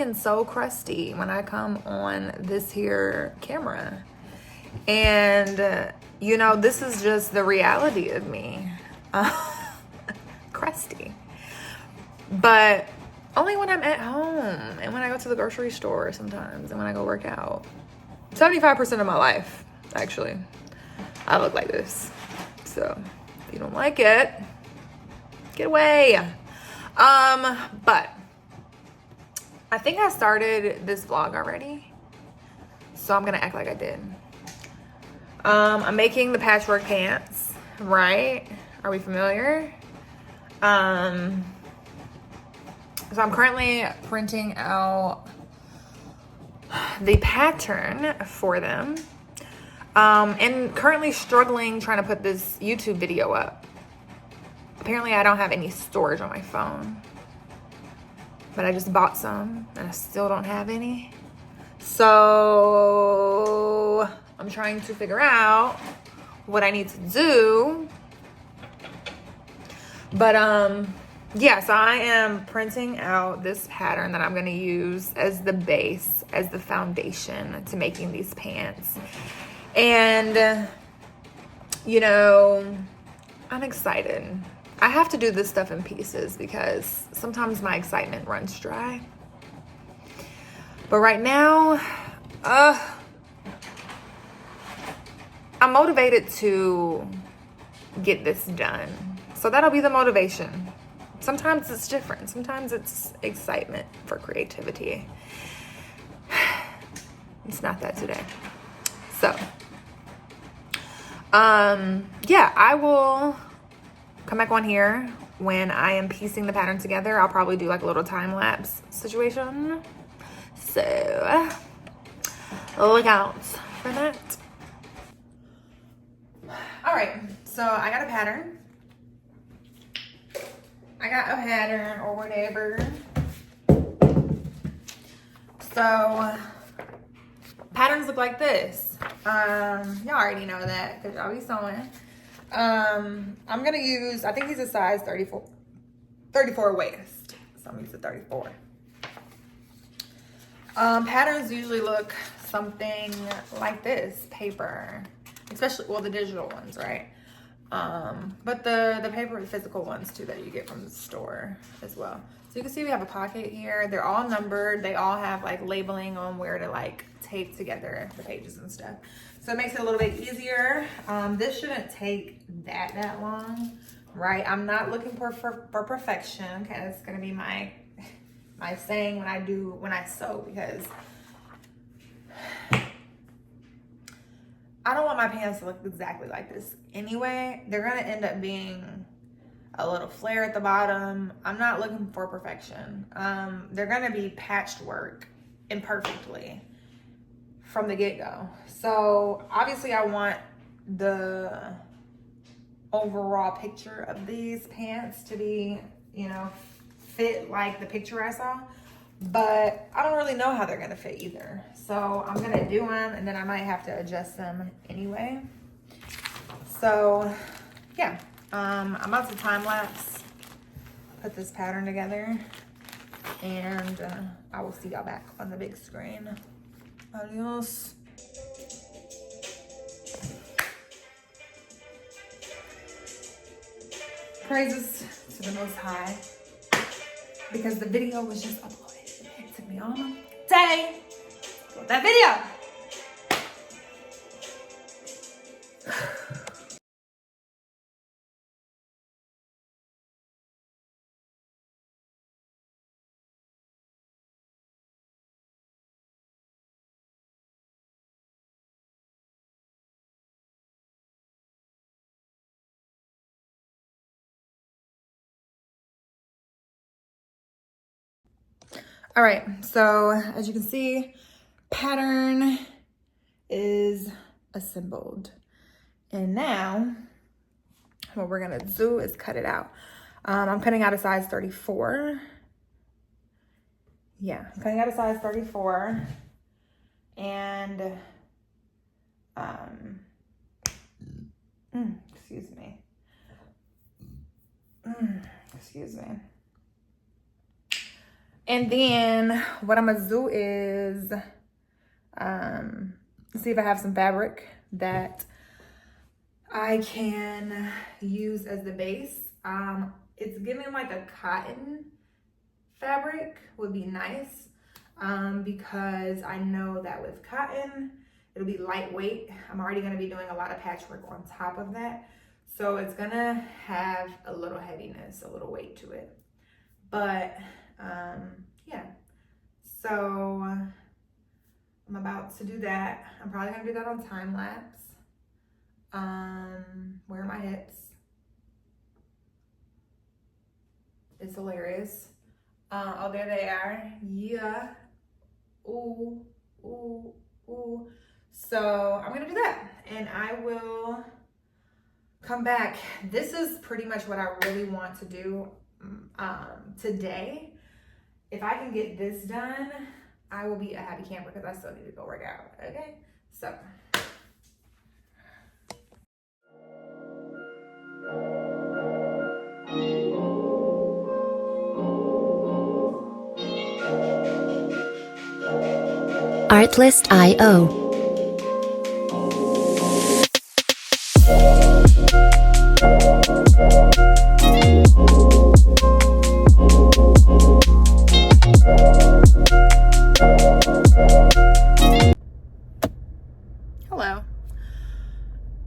looking so crusty when I come on this here camera. And, you know, this is just the reality of me. Crusty. But only when I'm at home and when I go to the grocery store sometimes and when I go work out. 75% of my life, actually, I look like this. So if you don't like it, get away. But I think I started this vlog already, so I'm gonna act like I did. I'm making the patchwork pants, right? Are we familiar? So I'm currently printing out the pattern for them, and currently struggling trying to put this YouTube video up. Apparently I don't have any storage on my phone, but I just bought some and I still don't have any. So I'm trying to figure out what I need to do. But yeah, so I am printing out this pattern that I'm gonna use as the base, as the foundation to making these pants. And you know, I'm excited. I have to do this stuff in pieces because sometimes my excitement runs dry. But right now, I'm motivated to get this done. So that'll be the motivation. Sometimes it's different. Sometimes it's excitement for creativity. It's not that today. So, yeah, I will come back on here when I am piecing the pattern together. I'll probably do like a little time lapse situation. So, look out for that. All right, so I got a pattern. Or whatever. So patterns look like this. Y'all already know that because y'all be sewing. I'm gonna use, I think he's a size 34 waist. So I'm gonna use a 34. Patterns usually look something like this, paper, especially, well, the digital ones, right? But the paper physical ones too that you get from the store as well. So you can see we have a pocket here. They're all numbered. They all have like labeling on where to like tape together the pages and stuff. So it makes it a little bit easier. This shouldn't take that long, right? I'm not looking for perfection. Okay, that's gonna be my saying when I sew, because I don't want my pants to look exactly like this anyway. They're gonna end up being a little flare at the bottom. I'm not looking for perfection. They're gonna be patched work imperfectly from the get-go. So obviously I want the overall picture of these pants to be, you know, fit like the picture I saw. But I don't really know how they're gonna fit either. So I'm gonna do them and then I might have to adjust them anyway. So yeah, I'm about to time lapse, put this pattern together, and I will see y'all back on the big screen. Adios. Praises to the Most High, because the video was just uploaded. It took me all day for that video. All right, so as you can see, pattern is assembled. And now what we're gonna do is cut it out. I'm cutting out a size 34. Yeah, I'm cutting out a size 34. And, excuse me. Excuse me. And then what I'm gonna do is see if I have some fabric that I can use as the base. It's giving like a cotton fabric would be nice, because I know that with cotton, it'll be lightweight. I'm already gonna be doing a lot of patchwork on top of that. So it's gonna have a little heaviness, a little weight to it. But yeah, so I'm about to do that. I'm probably gonna do that on time lapse. Where are my hips? It's hilarious. Oh, there they are. Yeah. Ooh, ooh, ooh. So I'm gonna do that, and I will come back. This is pretty much what I really want to do today. If I can get this done, I will be a happy camper because I still need to go work out. Okay, so. Artlist.io. Hello.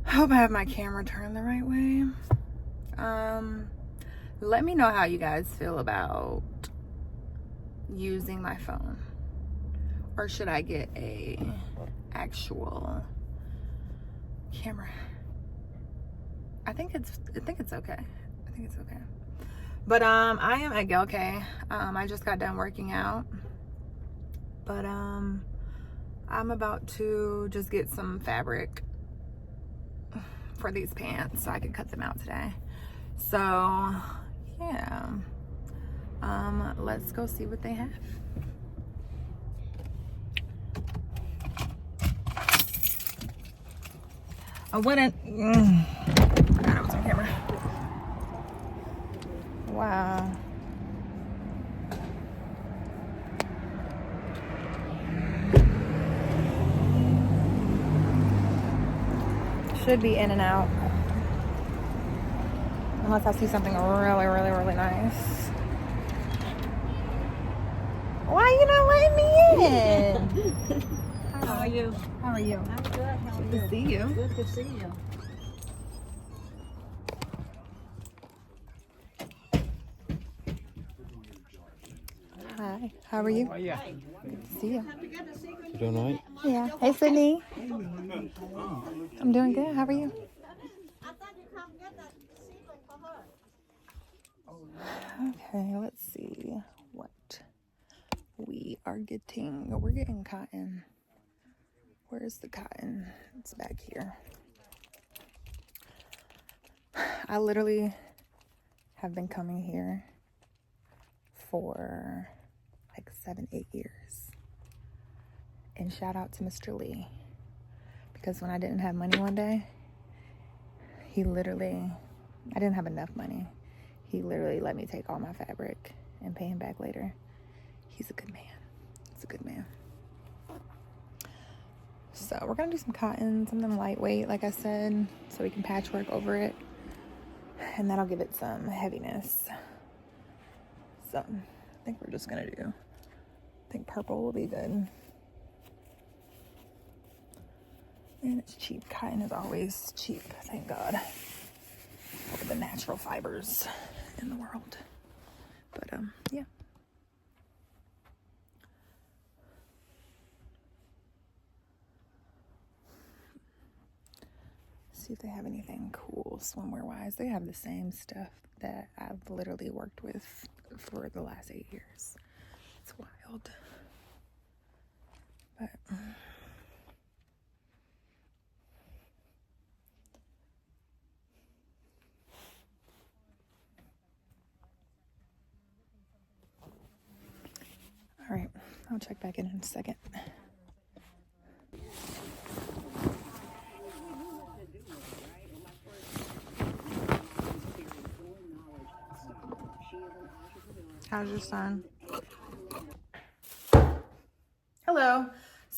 I hope I have my camera turned the right way. Let me know how you guys feel about using my phone, or should I get a actual camera? I think it's okay. I think it's okay. But I am at Gelke. I just got done working out, but I'm about to just get some fabric for these pants so I can cut them out today. So yeah, let's go see what they have. I wouldn't. Forgot I was on camera. Wow. Should be in and out. Unless I see something really, really, really nice. Why you not letting me in? How are you? How are you? I'm good. How are Good you? to see you. Good to see you. Hi. How are you? Oh, yeah. Good to see you. You doing all right? Yeah. Hey, Sydney. I'm doing good. How are you? Okay, let's see what we are getting. We're getting cotton. Where's the cotton? It's back here. I literally have been coming here for like 7-8 years. And shout out to Mr. Lee. Because when I didn't have money one day, I didn't have enough money. He literally let me take all my fabric and pay him back later. He's a good man. He's a good man. So we're gonna do some cotton, something lightweight, like I said, so we can patchwork over it. And that'll give it some heaviness. So I think we're just gonna I think purple will be good. And it's cheap. Cotton is always cheap, thank God. All the natural fibers in the world. But yeah. See if they have anything cool swimwear wise. They have the same stuff that I've literally worked with for the last 8 years. It's wild. But all right, I'll check back in a second. How's your son?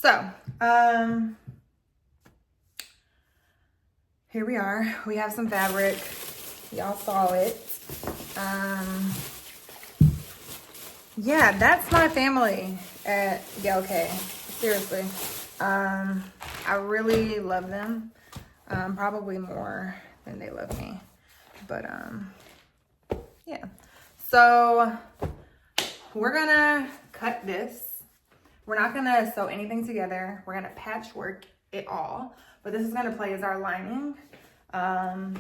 So, here we are. We have some fabric. Y'all saw it. Yeah, that's my family at Gal K. Seriously. I really love them. Probably more than they love me. But, yeah. So, we're gonna cut this. We're not gonna sew anything together. We're gonna patchwork it all. But this is gonna play as our lining. I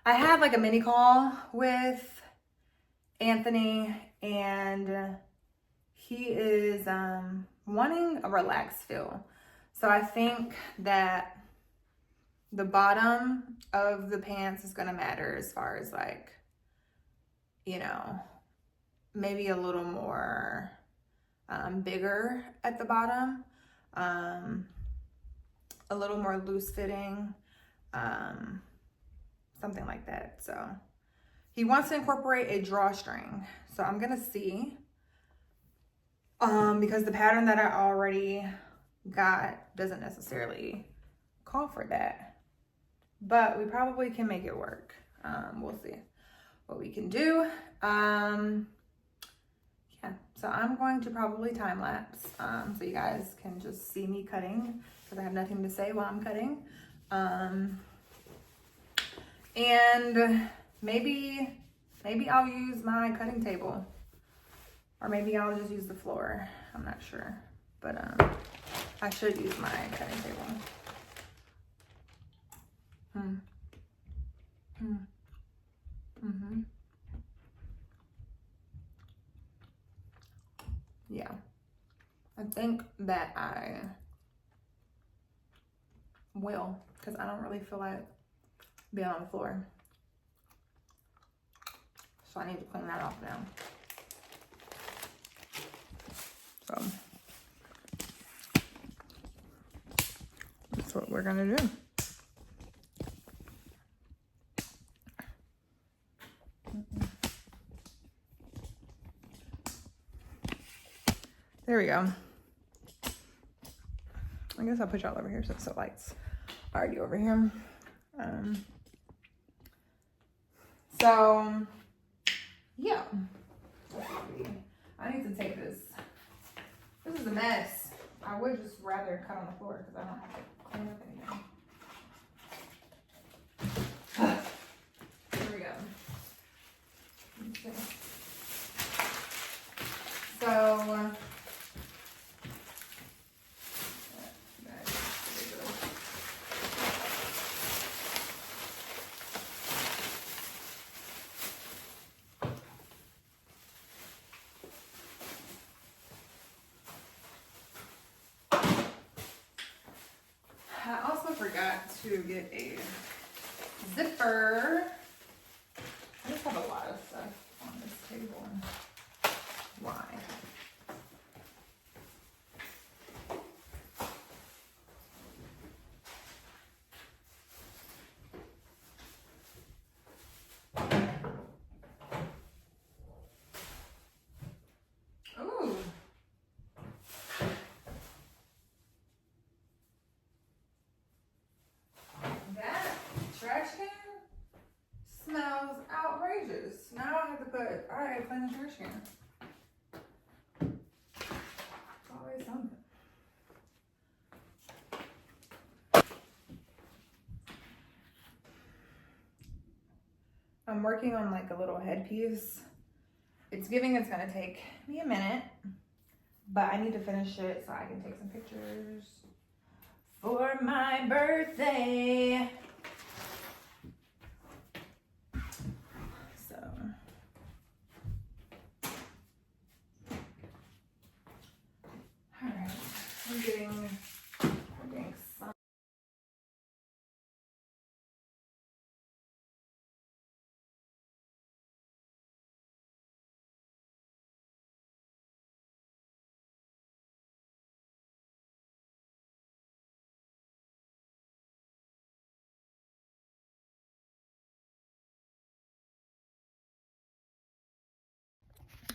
had like a mini call with Anthony, and he is wanting a relaxed feel. So I think that the bottom of the pants is gonna matter as far as like, you know, maybe a little more bigger at the bottom, a little more loose fitting, something like that. So he wants to incorporate a drawstring. So I'm gonna see, because the pattern that I already got doesn't necessarily call for that, but we probably can make it work. We'll see what we can do. Yeah, so I'm going to probably time lapse, so you guys can just see me cutting, because I have nothing to say while I'm cutting. And maybe I'll use my cutting table, or maybe I'll just use the floor. I'm not sure, but I should use my cutting table. Yeah, I think that I will, because I don't really feel like being on the floor. So I need to clean that off now. So that's what we're gonna do. There we go. I guess I'll put y'all over here since the light's already over here. So yeah, I need to take this. This is a mess. I would just rather cut on the floor because I don't have to clean up anything. Here we go. Okay. So I also forgot to get a zipper. I just have a lot of stuff on this table. Why? Ooh. That trash can smells outrageous. Now I have to put, all right, clean the trash can. It's always something. I'm working on like a little headpiece. It's gonna take me a minute, but I need to finish it so I can take some pictures for my birthday. So, all right, we're getting some.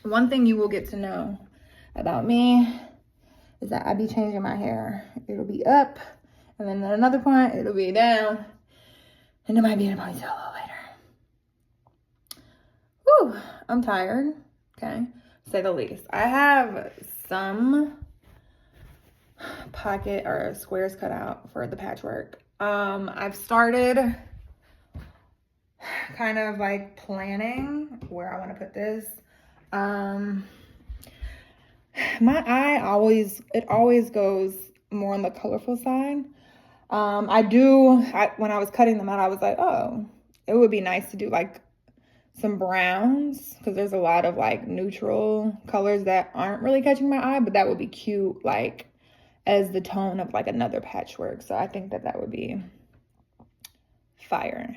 One thing you will get to know about me is that I be changing my hair. It'll be up, and then at another point, it'll be down, and it might be in a ponytail a little later. Whew, I'm tired, okay, to say the least. I have some pocket or squares cut out for the patchwork. I've started kind of like planning where I want to put this. My eye always goes more on the colorful side. When I was cutting them out, I was like, oh, it would be nice to do like some browns, because there's a lot of like neutral colors that aren't really catching my eye, but that would be cute, like as the tone of like another patchwork. So I think that would be fire.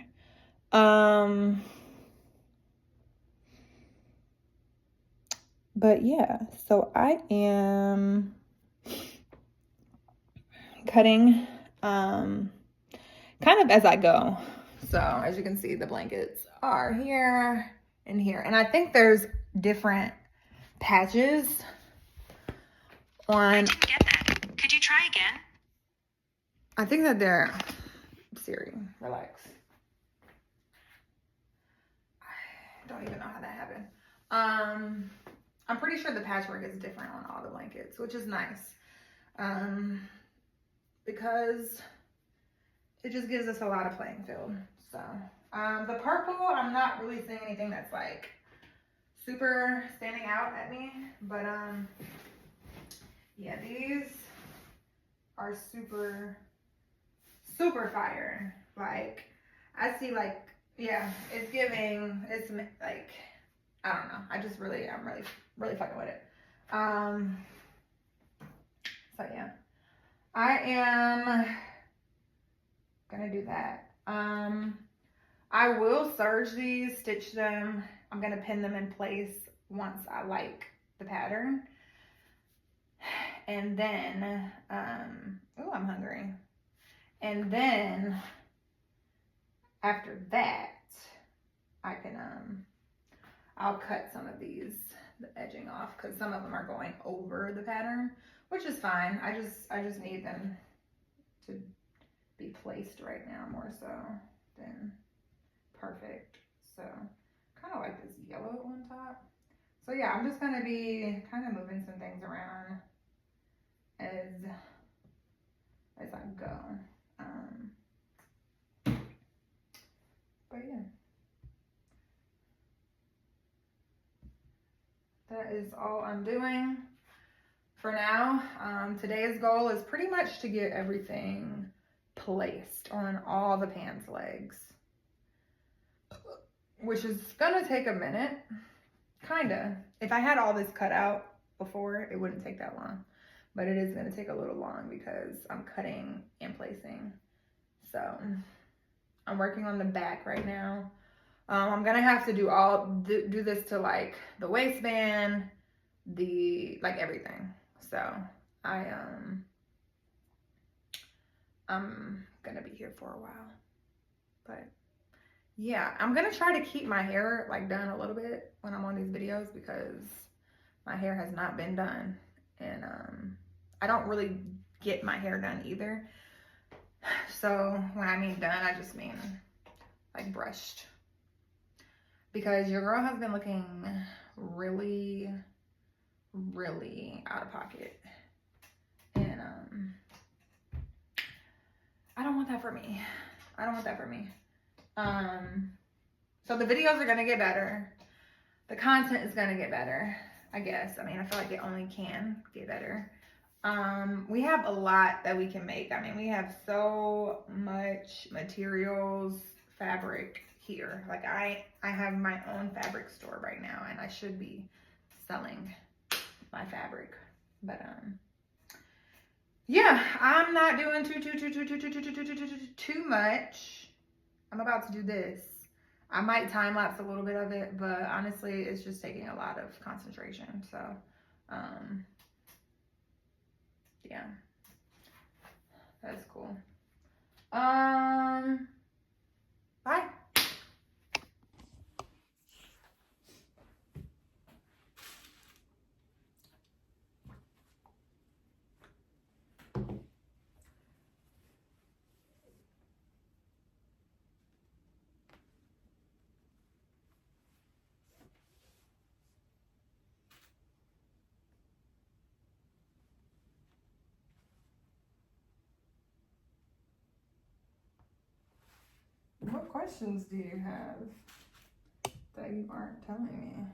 But yeah, so I am cutting kind of as I go. So as you can see, the blankets are here and here. And I think there's different patches on. I didn't get that. Could you try again? I think that they're, Siri, relax. I don't even know how that happened. I'm pretty sure the patchwork is different on all the blankets, which is nice. Because it just gives us a lot of playing field. So, the purple, I'm not really seeing anything that's like super standing out at me, but yeah, these are super fire. Like, I see like, yeah, it's like, I don't know. I'm really fucking with it. So yeah, I am gonna do that. I will serge these, stitch them. I'm gonna pin them in place once I like the pattern. And then, oh, I'm hungry. And then after that, I can, I'll cut some of these, the edging off, because some of them are going over the pattern, which is fine. I just need them to be placed right now more so than perfect. So kind of like this yellow on top. So yeah, I'm just gonna be kind of moving some things around as I go. But yeah, that is all I'm doing for now. Today's goal is pretty much to get everything placed on all the pants legs, which is gonna take a minute, kinda. If I had all this cut out before, it wouldn't take that long, but it is gonna take a little long because I'm cutting and placing. So I'm working on the back right now. I'm gonna have to do this to like the waistband, like everything. So I'm gonna be here for a while, but yeah, I'm gonna try to keep my hair like done a little bit when I'm on these videos, because my hair has not been done, and I don't really get my hair done either. So when I mean done, I just mean like brushed, because your girl has been looking really out of pocket, and I don't want that for me. So the videos are gonna get better. The content is gonna get better, I guess. I mean, I feel like it only can get better. We have a lot that we can make. I mean, we have so much materials, fabric here. Like I have my own fabric store right now, and I should be selling my fabric. But yeah, I'm not doing too much. I'm about to do this. I might time lapse a little bit of it, but honestly, it's just taking a lot of concentration. So, yeah, that's cool. Bye. questions do you have that you aren't telling me?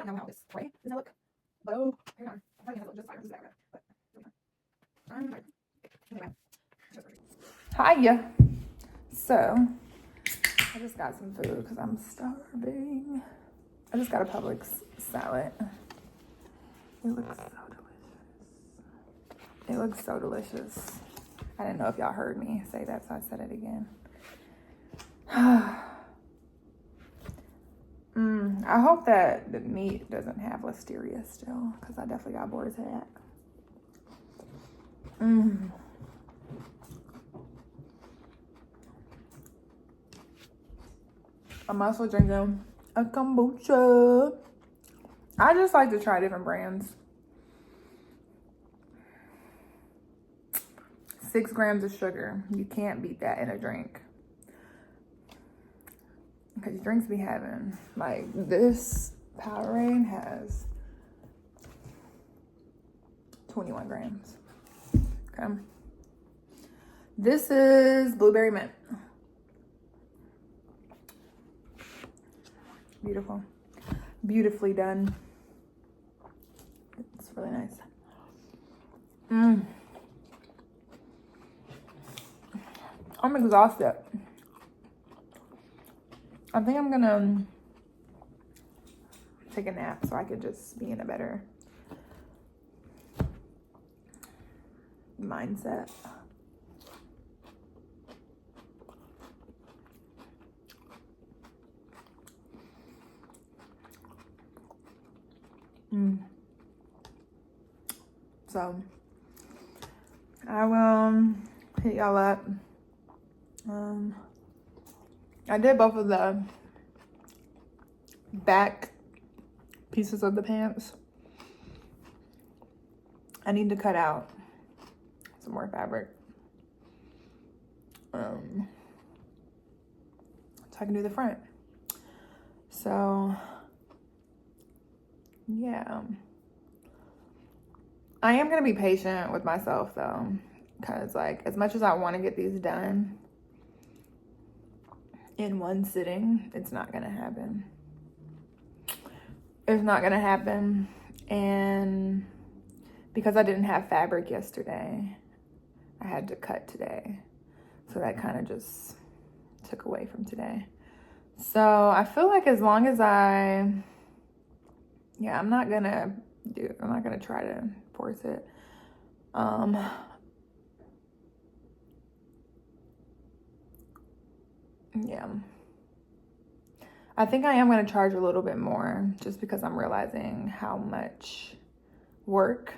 I don't know how this way. Does that look low? Hang on. I think it looks just fine. This is better. Anyway. Hiya. So, I just got some food because I'm starving. I just got a Publix salad. It looks so delicious. It looks so delicious. I didn't know if y'all heard me say that, so I said it again. I hope that the meat doesn't have listeria still, because I definitely got bored of that. I'm also drinking a kombucha. I just like to try different brands. 6 grams of sugar. You can't beat that in a drink. Because drinks be having, like, this Powerade has 21 grams. Okay. This is blueberry mint. Beautiful. Beautifully done. It's really nice. I'm exhausted. I think I'm gonna take a nap so I could just be in a better mindset. So I will hit y'all up. I did both of the back pieces of the pants. I need to cut out some more fabric. So I can do the front. So yeah. I am gonna be patient with myself though, because like as much as I want to get these done in one sitting, it's not gonna happen. It's not gonna happen. And because I didn't have fabric yesterday, I had to cut today. So that kind of just took away from today. So I feel like as long as I'm not gonna try to force it. Yeah. I think I am going to charge a little bit more just because I'm realizing how much work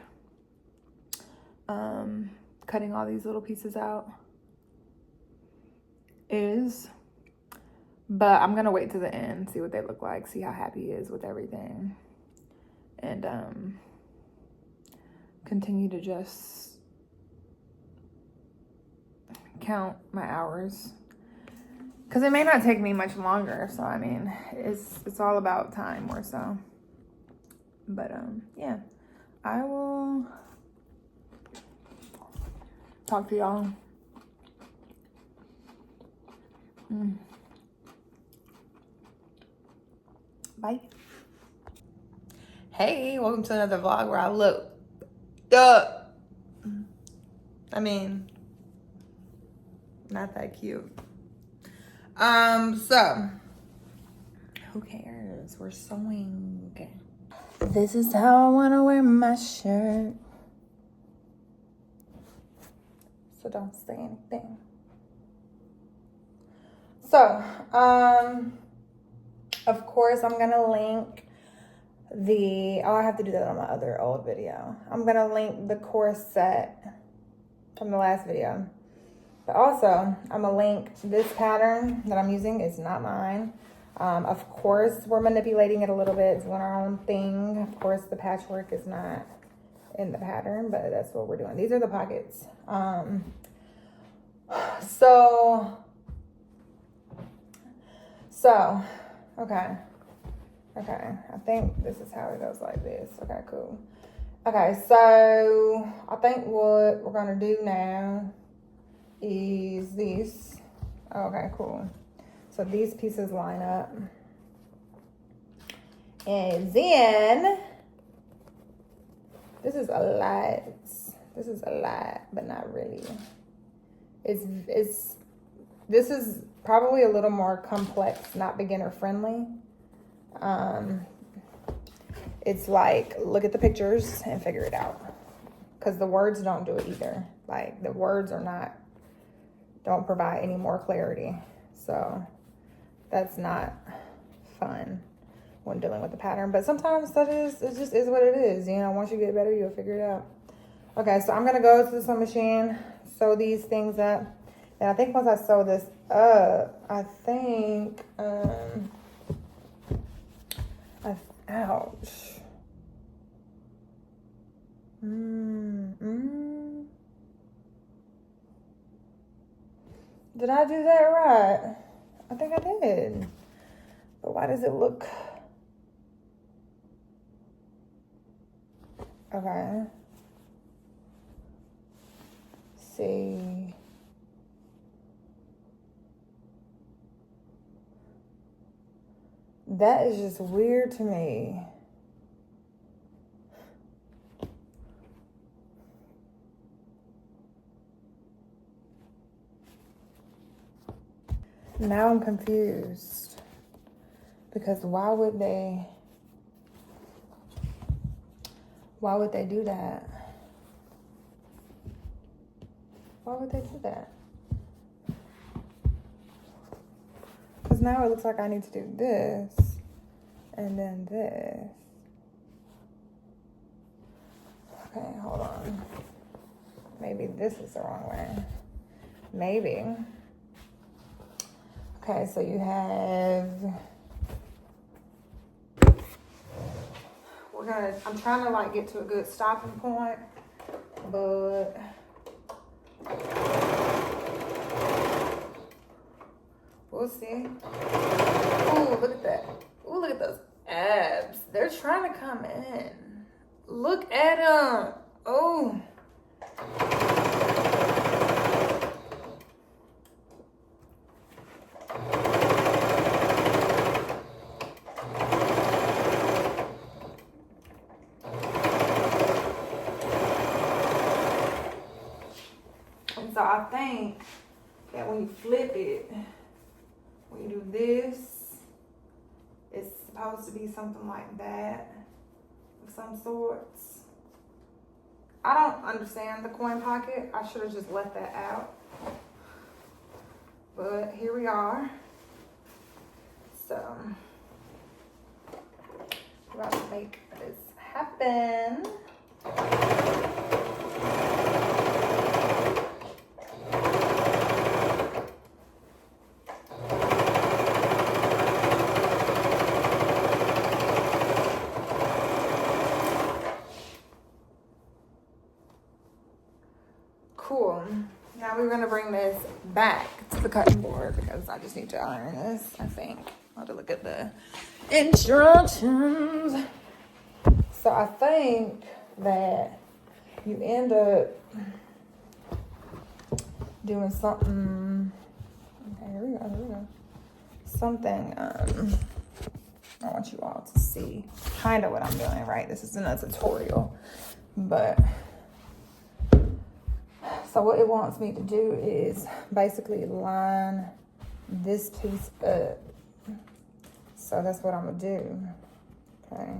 cutting all these little pieces out is. But I'm going to wait to the end, see what they look like, see how happy he is with everything. And continue to just count my hours. Because it may not take me much longer, so I mean, it's all about time more so. But yeah, I will talk to y'all. Bye. Hey, welcome to another vlog where I look up. I mean, not that cute. So who cares? We're sewing. This is how I want to wear my shirt. So don't say anything. So, of course, I'm gonna link I have to do that on my other old video. I'm gonna link the corset from the last video. But also, I'm gonna link this pattern that I'm using. It's not mine. Of course, we're manipulating it a little bit. It's doing our own thing. Of course, the patchwork is not in the pattern, but that's what we're doing. These are the pockets. Okay, I think this is how it goes like this. Okay, cool. Okay, so I think what we're gonna do now is this. Okay, cool. So these pieces line up. And then, this is a lot, but not really. This is probably a little more complex, not beginner friendly. It's like, look at the pictures and figure it out. Because the words don't do it either. Like, the words don't provide any more clarity. So, that's not fun when dealing with the pattern. But sometimes it just is what it is. You know, once you get better, you'll figure it out. Okay, so I'm going to go to the sewing machine, sew these things up. And I think once I sew this up, I think, ouch. Did I do that right? I think I did. But why does it look... Okay. See. That is just weird to me. Now I'm confused. Because why would they do that? Why would they do that? Because now it looks like I need to do this and then this. Okay, hold on. Maybe this is the wrong way. Maybe. Okay, so you have... I'm trying to like get to a good stopping point, but we'll see. Ooh, look at that. Ooh, look at those abs. They're trying to come in. Look at them. Oh. So I think that when you flip it, when you do this, it's supposed to be something like that of some sorts. I don't understand the coin pocket. I should have just left that out. But here we are. So we're about to make this happen. Cool. Now we're gonna bring this back to the cutting board because I just need to iron this, I think. I'll have to look at the instructions. So I think that you end up doing something. Okay, here we go. Something, I want you all to see kind of what I'm doing, right? This isn't a tutorial, but so what it wants me to do is basically line this piece up. So that's what I'm gonna do, okay?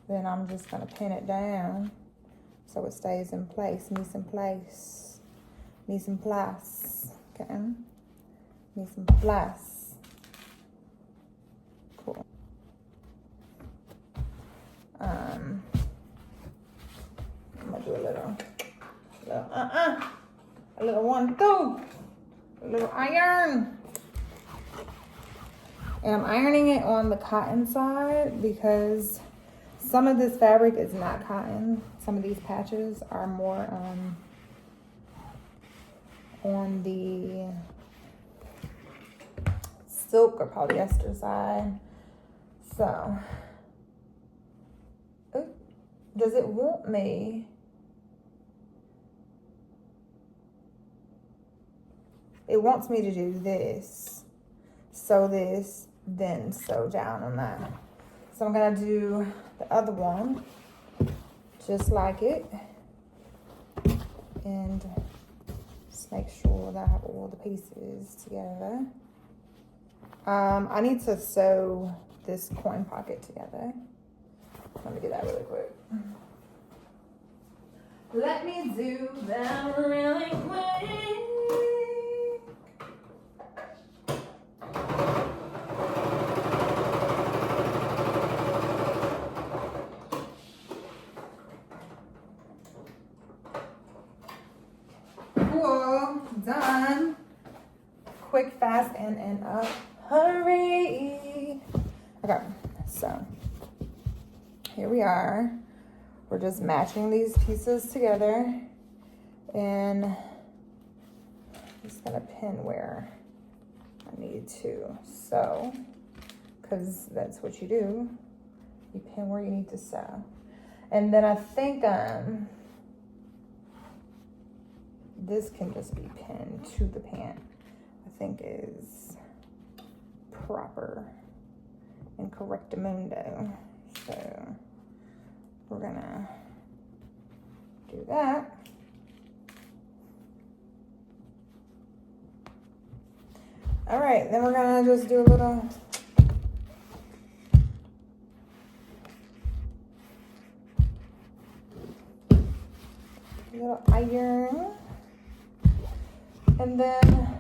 Then I'm just gonna pin it down so it stays in place, mise en place, okay? Mise en place. Cool. I'm gonna do a little a little 1, 2, a little iron. And I'm ironing it on the cotton side because some of this fabric is not cotton. Some of these patches are more on the silk or polyester side. So, does it want me? It wants me to do this, sew this, then sew down on that. So I'm gonna do the other one just like it, and just make sure that I have all the pieces together. I need to sew this coin pocket together. Let me do that really quick. Let me do that really quick. Cool, done. Quick, fast, and in a hurry. Okay, so here we are. We're just matching these pieces together, and I'm just gonna pin where I need to sew, because that's what you do. You pin where you need to sew. And then I think this can just be pinned to the pant, I think is proper and correctamundo. So we're gonna do that. All right, then we're gonna just do a little iron. And then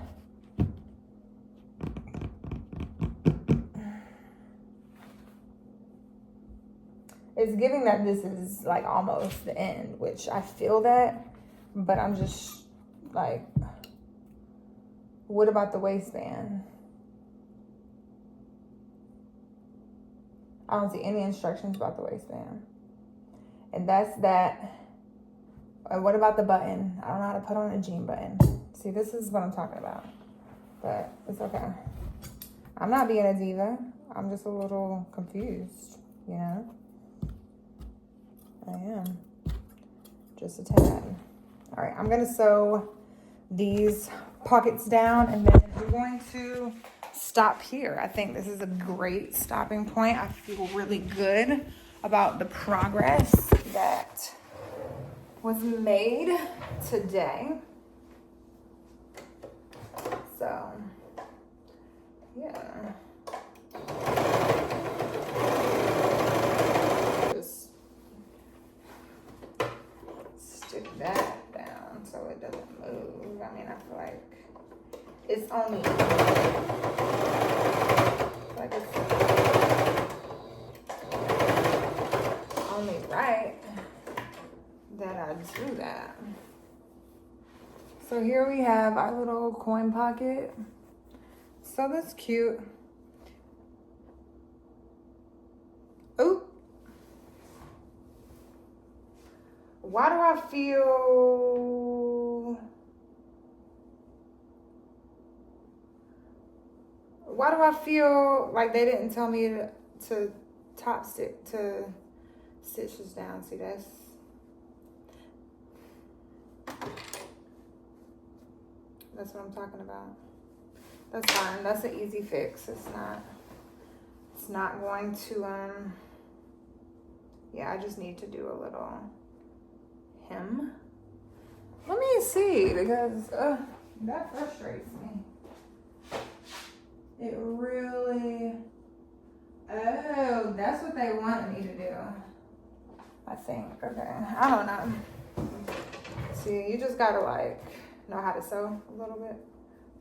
it's giving that this is like almost the end, which I feel that, but I'm just like, what about the waistband? I don't see any instructions about the waistband. And that's that. And what about the button? I don't know how to put on a jean button. See, this is what I'm talking about, but it's okay. I'm not being a diva. I'm just a little confused, you know? I am, just a tad. All right, I'm gonna sew these pockets down, and then we're going to stop here. I think this is a great stopping point. I feel really good about the progress that was made today. So, yeah. Just stick that down so it doesn't move. I mean, I feel like it's only, only right that I do that. So here we have our little coin pocket. So that's cute. Ooh. Why do I feel like they didn't tell me to stitch this down? See, that's That's what I'm talking about. That's fine. That's an easy fix. It's not going to, yeah, I just need to do a little hem. Let me see, because that frustrates me. It really, oh, that's what they wanted me to do. I think, okay, I don't know. See, you just gotta like know how to sew a little bit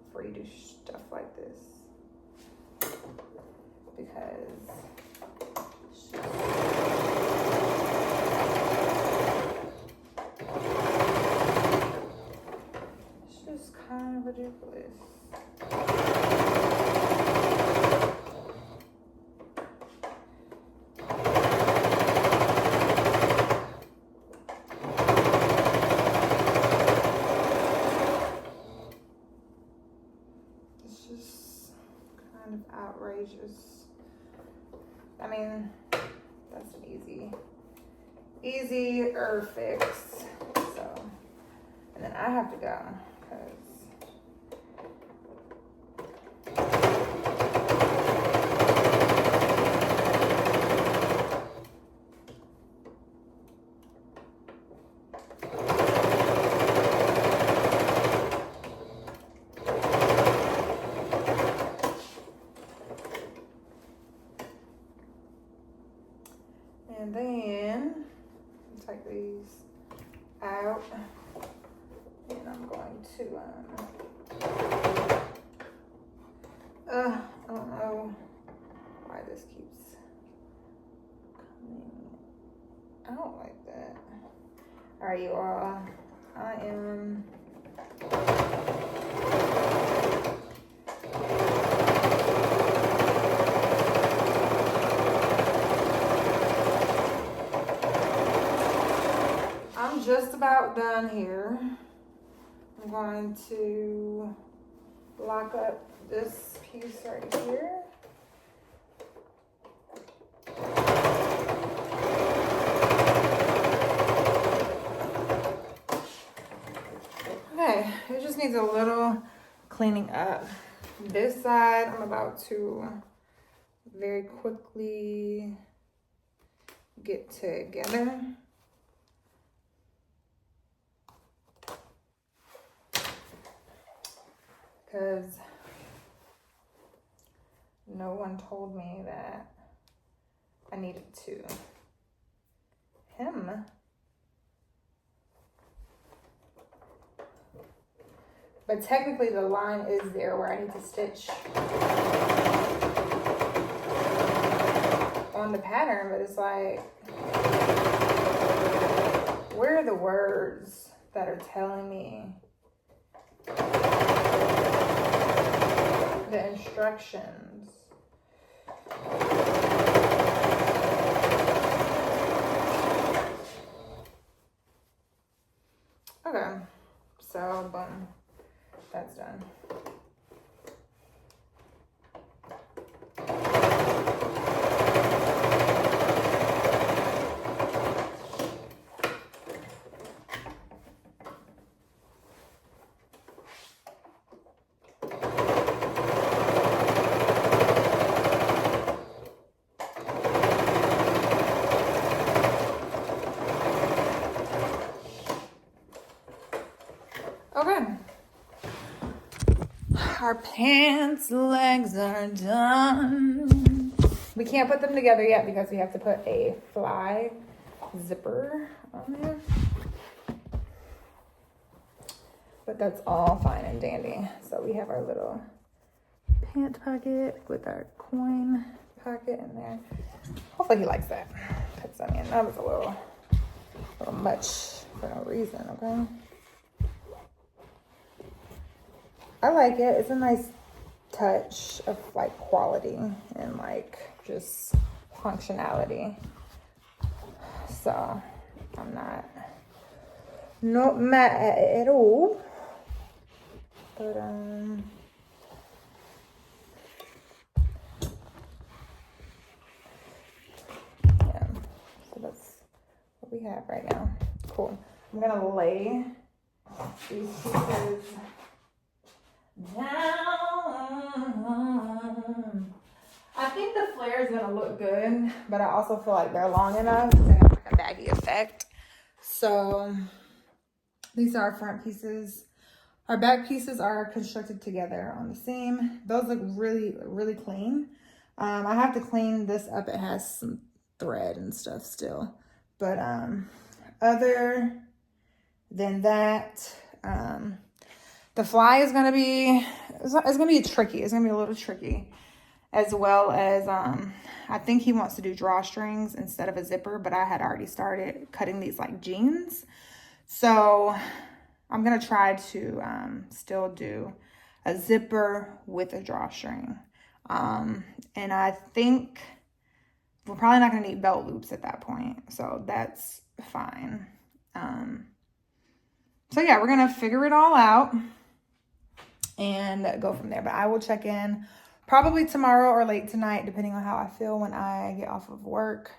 before you do stuff like this. Because it's just kind of ridiculous. It's just kind of outrageous. I mean, that's an easier fix. So, and then I have to go because and then take these out, and I'm going to I don't know why this keeps coming. I don't like that. All right, you all. I am. I'm just about done here. I'm going to lock up this piece right here. Okay, it just needs a little cleaning up. This side, I'm about to very quickly get together. Because no one told me that I needed to hem. But technically the line is there where I need to stitch on the pattern, but it's like, where are the words that are telling me the instructions? Okay, so boom, that's done. Okay. Our pants legs are done. We can't put them together yet because we have to put a fly zipper on there. But that's all fine and dandy. So we have our little pant pocket with our coin pocket in there. Hopefully he likes that. Because, I mean, that was a little much for no reason, okay? I like it. It's a nice touch of like quality and like just functionality. So I'm not mad at it at all. But yeah. So that's what we have right now. Cool. I'm gonna lay these pieces down. I think the flare is gonna look good, but I also feel like they're long enough to have like a baggy effect. So these are our front pieces. Our back pieces are constructed together on the seam. Those look really, really clean. I have to clean this up. It has some thread and stuff still. But other than that, the fly is gonna be, it's gonna be tricky. It's gonna be a little tricky. As well as, I think he wants to do drawstrings instead of a zipper, but I had already started cutting these like jeans. So I'm gonna try to still do a zipper with a drawstring. And I think we're probably not gonna need belt loops at that point. So that's fine. So yeah, we're gonna figure it all out and go from there. But I will check in probably tomorrow or late tonight, depending on how I feel when I get off of work.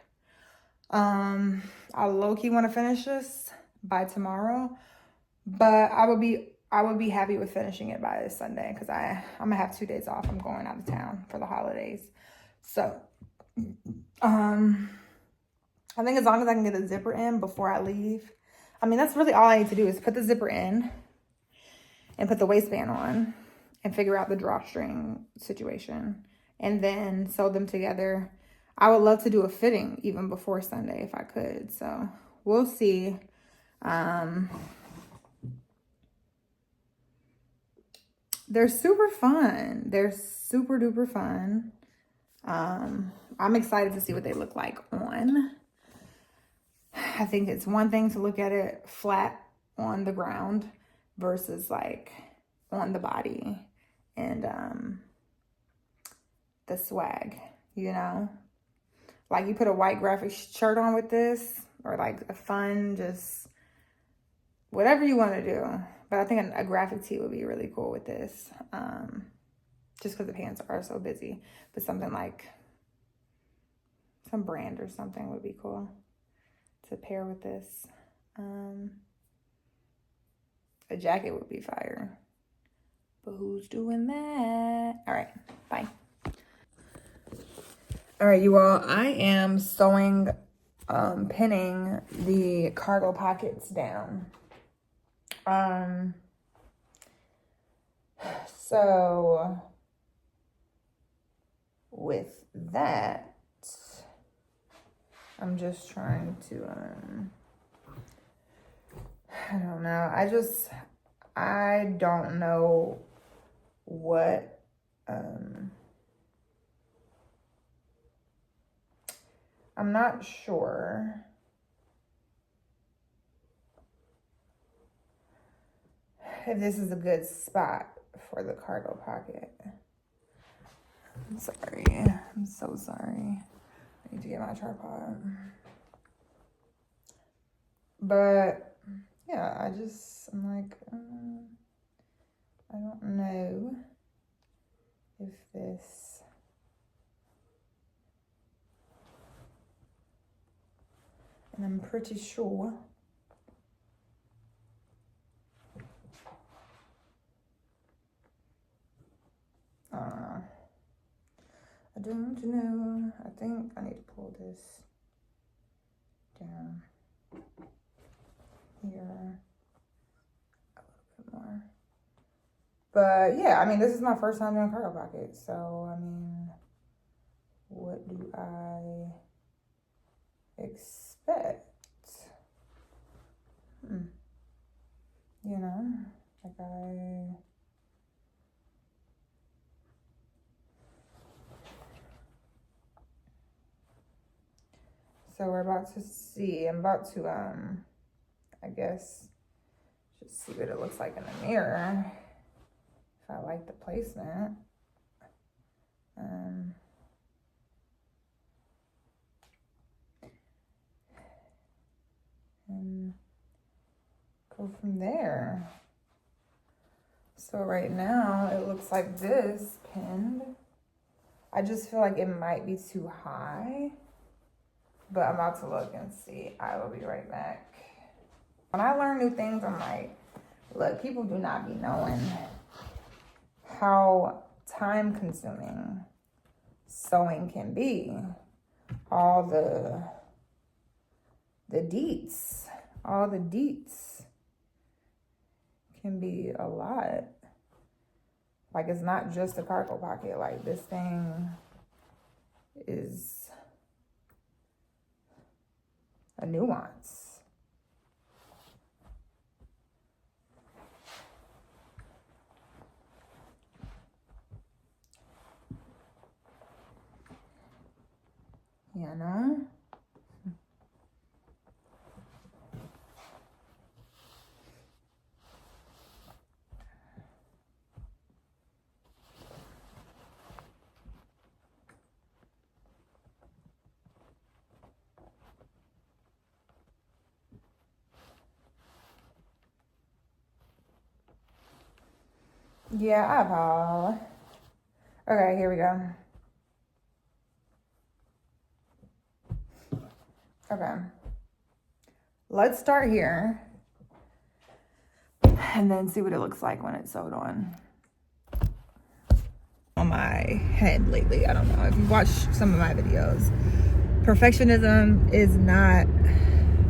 I low-key want to finish this by tomorrow, but I would be happy with finishing it by this Sunday because I'm gonna have 2 days off. I'm going out of town for the holidays. So I think as long as I can get the zipper in before I leave, I mean, that's really all I need to do is put the zipper in and put the waistband on and figure out the drawstring situation and then sew them together. I would love to do a fitting even before Sunday if I could. So we'll see. They're super fun. They're super duper fun. I'm excited to see what they look like on. I think it's one thing to look at it flat on the ground versus like on the body and the swag, you know? Like you put a white graphic shirt on with this or like a fun, just whatever you want to do. But I think a graphic tee would be really cool with this. Just because the pants are so busy. But something like some brand or something would be cool to pair with this. A jacket would be fire. But who's doing that? All right, bye. All right, you all, I am sewing, pinning the cargo pockets down. So with that, I'm just trying to, I don't know. I don't know what, I'm not sure if this is a good spot for the cargo pocket. I'm sorry. I'm so sorry. I need to get my tripod. But yeah, I'm like, I don't know if this, and I'm pretty sure I don't know. I think I need to pull this down here a little bit more. But yeah, I mean, this is my first time doing cargo pockets. So, I mean, what do I expect? You know, like so we're about to see, I'm about to, I guess, just see what it looks like in the mirror. If I like the placement. And go from there. So right now it looks like this pinned. I just feel like it might be too high, but I'm about to look and see. I will be right back. When I learn new things, I'm like, look, people do not be knowing how time consuming sewing can be. All the deets can be a lot. Like, it's not just a cargo pocket. Like, this thing is a nuance. You know? Yeah, I apologize. Okay, here we go. Okay. Let's start here and then see what it looks like when it's sewed on my head lately. I don't know if you've watched some of my videos. Perfectionism is not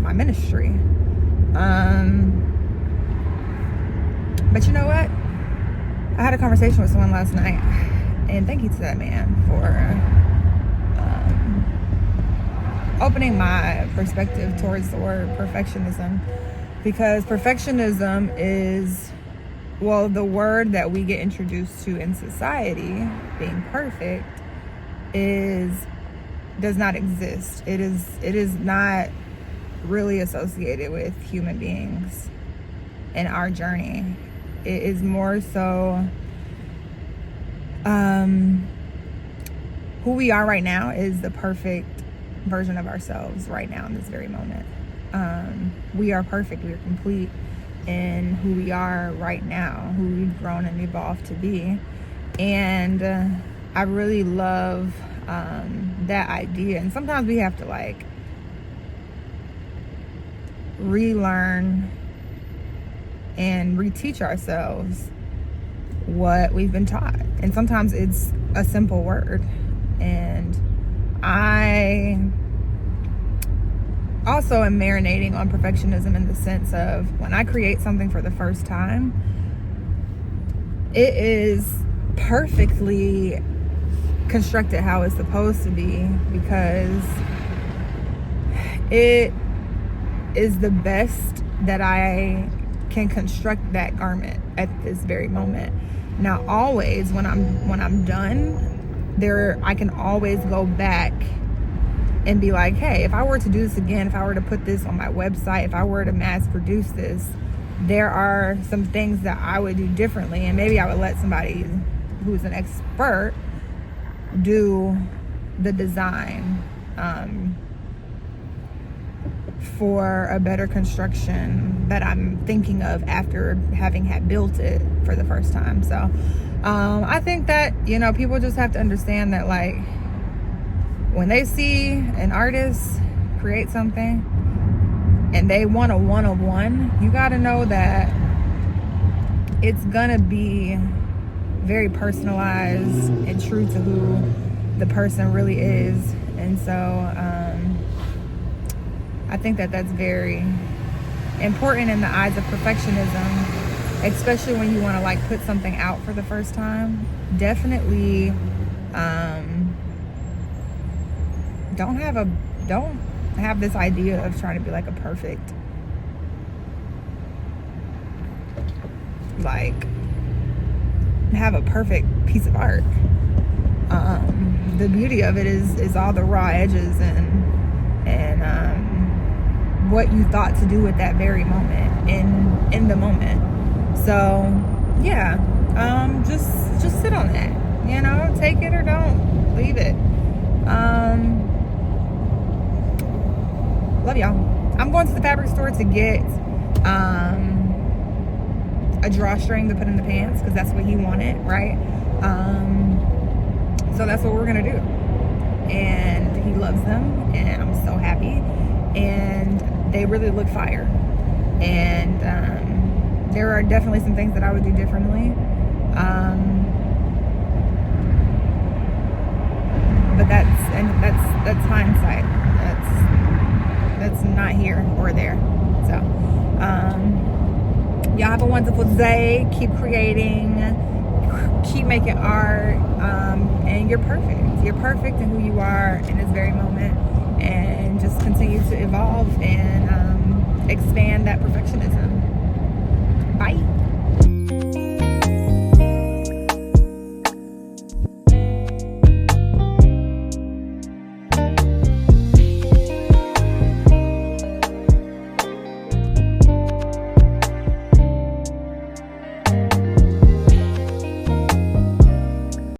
my ministry. But you know what? I had a conversation with someone last night, and thank you to that man for opening my perspective towards the word perfectionism, because perfectionism is, well, the word that we get introduced to in society, being perfect, does not exist. It is not really associated with human beings and our journey. It is more so who we are right now is the perfect version of ourselves right now in this very moment. We are perfect. We are complete in who we are right now, who we've grown and evolved to be. And I really love that idea. And sometimes we have to like relearn and reteach ourselves what we've been taught. And sometimes it's a simple word. And I also am marinating on perfectionism in the sense of when I create something for the first time, it is perfectly constructed how it's supposed to be, because it is the best that I can construct that garment at this very moment. Now, always when I'm done, I can always go back and be like, hey, if I were to do this again, if I were to put this on my website, if I were to mass produce this, there are some things that I would do differently, and maybe I would let somebody who's an expert do the design for a better construction that I'm thinking of after having had built it for the first time. So I think that, people just have to understand that, like, when they see an artist create something and they want a one-of-one, you got to know that it's gonna be very personalized and true to who the person really is. And so I think that that's very important in the eyes of perfectionism, especially when you want to like put something out for the first time. Definitely don't have this idea of trying to be like a perfect, like, have a perfect piece of art. The beauty of it is all the raw edges and what you thought to do at that very moment, in the moment. So yeah, just sit on that, take it or don't, leave it. Love y'all. I'm going to the fabric store to get a drawstring to put in the pants, because that's what he wanted, right? So that's what we're gonna do, and he loves them, and I'm so happy. And they really look fire, and there are definitely some things that I would do differently. but that's hindsight. That's not here or there. So, y'all have a wonderful day. Keep creating, keep making art, and you're perfect. You're perfect in who you are in this very moment, and just continue to evolve and expand that perfectionism.